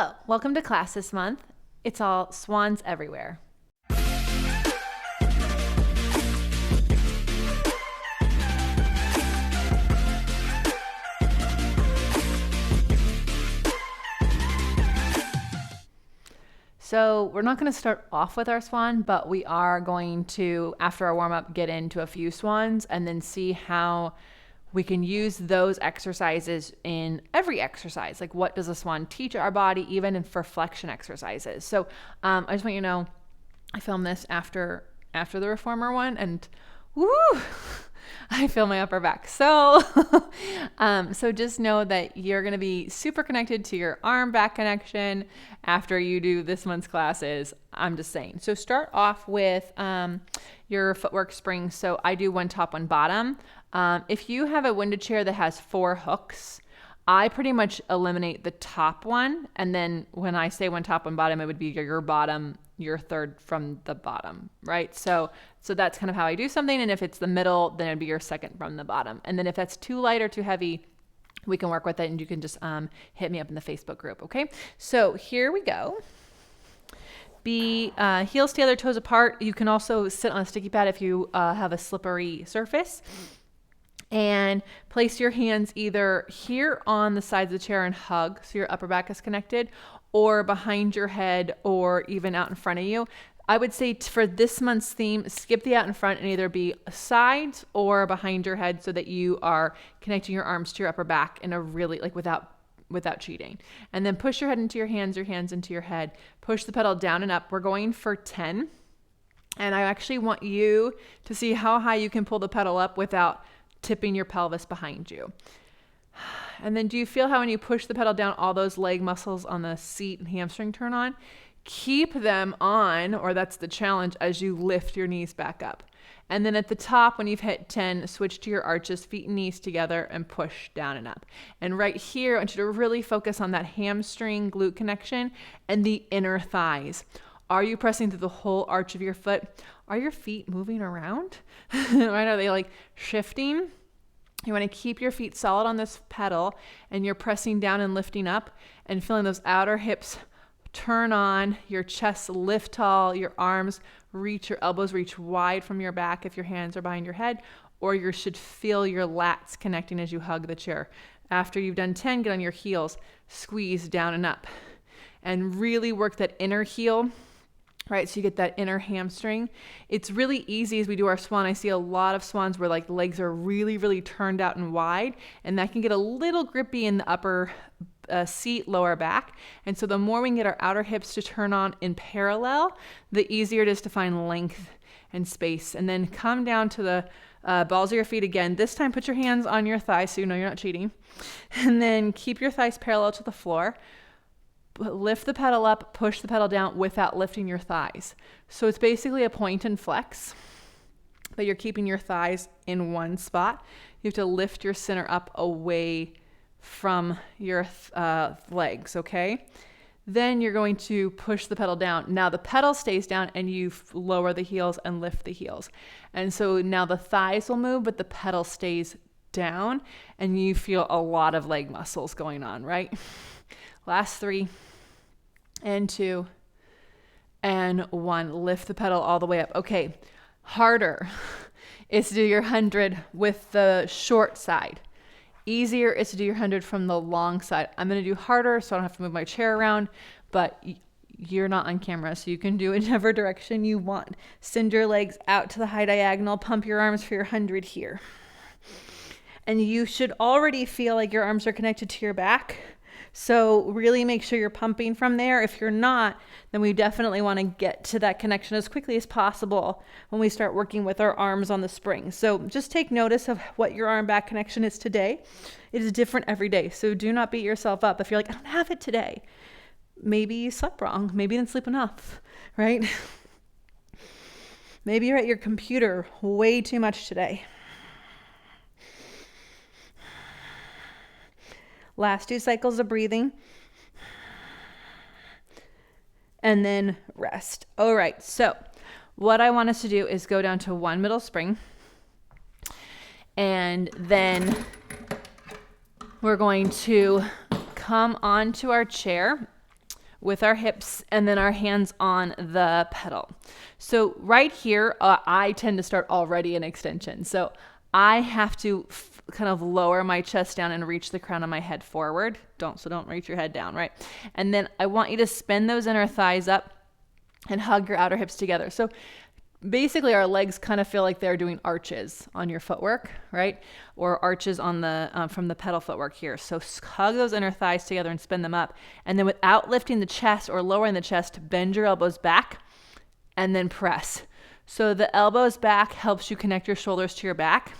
Hello, welcome to class this month. It's all swans everywhere. So we're not going to start off with our swan, but we are going to, after our warm-up, get into a few swans and then see how we can use those exercises in every exercise. Like, what does a swan teach our body, even in for flexion exercises? So I just want you to know, I filmed this after the reformer one, and woo, I feel my upper back. So, so just know that you're going to be super connected to your arm back connection after you do this month's classes. I'm just saying. So start off with your footwork springs. So I do one top, one bottom. If you have a Wunda chair that has 4 hooks, I pretty much eliminate the top one. And then when I say one top, one bottom, it would be your bottom, your third from the bottom, right? So that's kind of how I do something. And if it's the middle, then it'd be your second from the bottom. And then if that's too light or too heavy, we can work with it, and you can just hit me up in the Facebook group, okay? So here we go. Be heels together, toes apart. You can also sit on a sticky pad if you have a slippery surface. And place your hands either here on the sides of the chair and hug, so your upper back is connected, or behind your head, or even out in front of you. I would say for this month's theme, skip the out in front and either be sides or behind your head, so that you are connecting your arms to your upper back in a really, like, without cheating. And then push your head into your hands into your head. Push the pedal down and up. We're going for 10. And I actually want you to see how high you can pull the pedal up without tipping your pelvis behind you. And then do you feel how when you push the pedal down, all those leg muscles on the seat and hamstring turn on? Keep them on, or that's the challenge, as you lift your knees back up. And then at the top, when you've hit 10, switch to your arches, feet and knees together, and push down and up. And right here, I want you to really focus on that hamstring glute connection and the inner thighs. Are you pressing through the whole arch of your foot? Are your feet moving around? Right? Are they like shifting? You want to keep your feet solid on this pedal, and you're pressing down and lifting up and feeling those outer hips turn on, your chest lift tall, your arms reach, your elbows reach wide from your back if your hands are behind your head, or you should feel your lats connecting as you hug the chair. After you've done 10, get on your heels, squeeze down and up, and really work that inner heel. Right, so you get that inner hamstring. It's really easy as we do our swan. I see a lot of swans where, like, the legs are really, really turned out and wide, and that can get a little grippy in the upper seat, lower back. And so the more we can get our outer hips to turn on in parallel, the easier it is to find length and space. And then come down to the balls of your feet again. This time put your hands on your thighs so you know you're not cheating. And then keep your thighs parallel to the floor. Lift the pedal up, push the pedal down without lifting your thighs. So it's basically a point and flex, but you're keeping your thighs in one spot. You have to lift your center up away from your legs, okay? Then you're going to push the pedal down. Now the pedal stays down, and you lower the heels and lift the heels. And so now the thighs will move, but the pedal stays down, and you feel a lot of leg muscles going on, right? Last 3 and 2 and 1. Lift the pedal all the way up. Okay, harder is to do your 100 with the short side. Easier is to do your 100 from the long side. I'm going to do harder so I don't have to move my chair around, but you're not on camera, so you can do it in whatever direction you want. Send your legs out to the high diagonal. Pump your arms for your 100 here. And you should already feel like your arms are connected to your back. So really make sure you're pumping from there. If you're not, then we definitely want to get to that connection as quickly as possible when we start working with our arms on the spring. So just take notice of what your arm back connection is today. It is different every day. So do not beat yourself up if you're like, I don't have it today. Maybe you slept wrong. Maybe you didn't sleep enough, right? Maybe you're at your computer way too much today. Last 2 cycles of breathing. And then rest. All right, so what I want us to do is go down to 1 middle spring. And then we're going to come onto our chair with our hips and then our hands on the pedal. So right here, I tend to start already in extension. So I have to kind of lower my chest down and reach the crown of my head forward. So don't reach your head down, right? And then I want you to spin those inner thighs up and hug your outer hips together. So basically our legs kind of feel like they're doing arches on your footwork, right? Or arches on the from the pedal footwork here. So hug those inner thighs together and spin them up. And then without lifting the chest or lowering the chest, bend your elbows back and then press. So the elbows back helps you connect your shoulders to your back.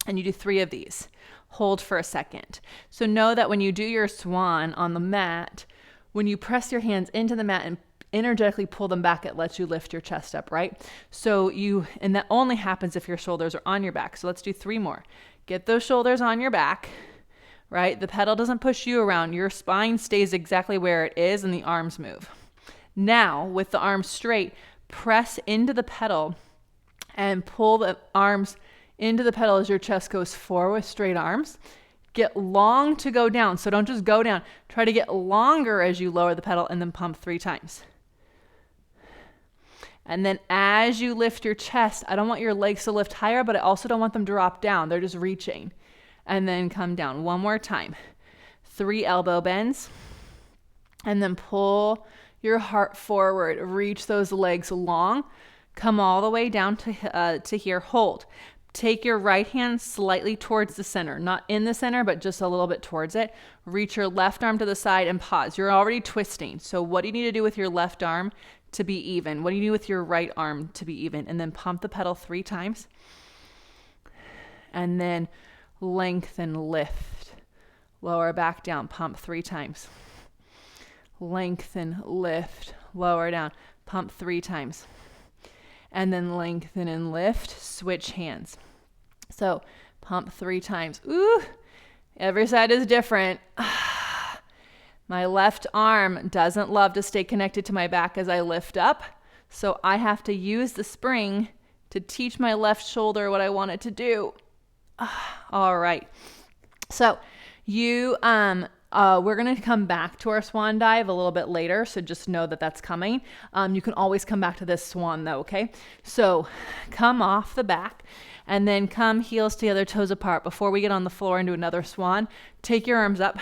And you do 3 of these. Hold for a second. So know that when you do your swan on the mat, when you press your hands into the mat and energetically pull them back, it lets you lift your chest up, right? And that only happens if your shoulders are on your back. So let's do 3 more. Get those shoulders on your back, right? The pedal doesn't push you around. Your spine stays exactly where it is and the arms move. Now, with the arms straight, press into the pedal and pull the arms into the pedal as your chest goes forward with straight arms. Get long to go down. So don't just go down. Try to get longer as you lower the pedal and then pump 3 times. And then as you lift your chest, I don't want your legs to lift higher, but I also don't want them to drop down. They're just reaching. And then come down. 1 more time. 3 elbow bends. And then pull your heart forward. Reach those legs long. Come all the way down to here. Hold. Take your right hand slightly towards the center, not in the center, but just a little bit towards it. Reach your left arm to the side and pause. You're already twisting. So what do you need to do with your left arm to be even? What do you do with your right arm to be even? And then pump the pedal 3 times. And then lengthen, lift. Lower back down, pump 3 times. Lengthen, lift, lower down, pump 3 times. And then lengthen and lift, switch hands. So pump 3 times. Ooh, every side is different. My left arm doesn't love to stay connected to my back as I lift up. So I have to use the spring to teach my left shoulder what I want it to do. All right. So we're going to come back to our swan dive a little bit later, so just know that that's coming. You can always come back to this swan though, okay? So come off the back and then come heels together, toes apart. Before we get on the floor and do another swan, take your arms up.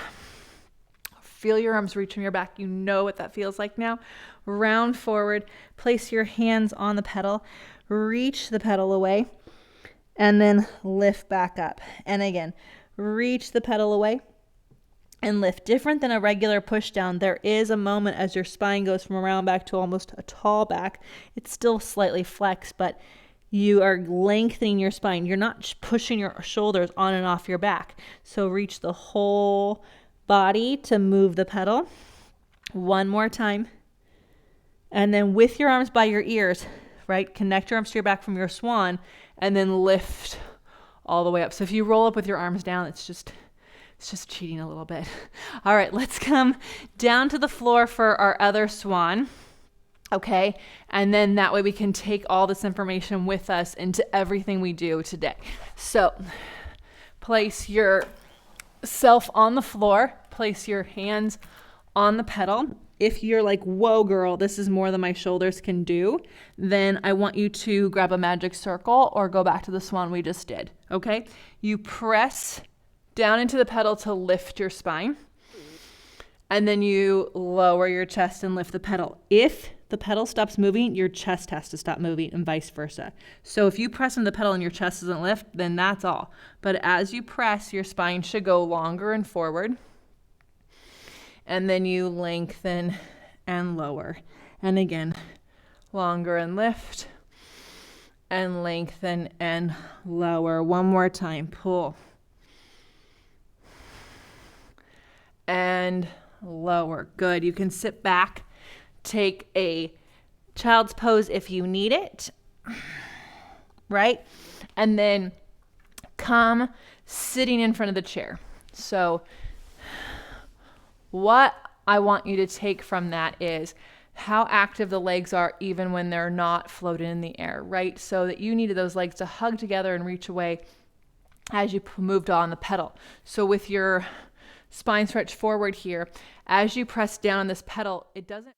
Feel your arms reach from your back. You know what that feels like now. Round forward, place your hands on the pedal, reach the pedal away, and then lift back up. And again, reach the pedal away and lift. Different than a regular push down, there is a moment as your spine goes from a round back to almost a tall back. It's still slightly flexed, but you are lengthening your spine. You're not pushing your shoulders on and off your back. So reach the whole body to move the pedal. 1 more time. And then with your arms by your ears, right? Connect your arms to your back from your swan and then lift all the way up. So if you roll up with your arms down, it's just cheating a little bit. All right, let's come down to the floor for our other swan. Okay, and then that way we can take all this information with us into everything we do today. So place yourself on the floor, place your hands on the pedal. If you're like, whoa, girl, this is more than my shoulders can do, then I want you to grab a magic circle or go back to the swan we just did. Okay, you press down into the pedal to lift your spine. And then you lower your chest and lift the pedal. If the pedal stops moving, your chest has to stop moving and vice versa. So if you press on the pedal and your chest doesn't lift, then that's all. But as you press, your spine should go longer and forward. And then you lengthen and lower. And again, longer and lift and lengthen and lower. 1 more time, pull. And lower. Good. You can sit back, take a child's pose if you need it, right? And then come sitting in front of the chair. So what I want you to take from that is how active the legs are even when they're not floating in the air, right? So that you needed those legs to hug together and reach away as you moved on the pedal. So with your spine stretch forward here. As you press down on this pedal, it doesn't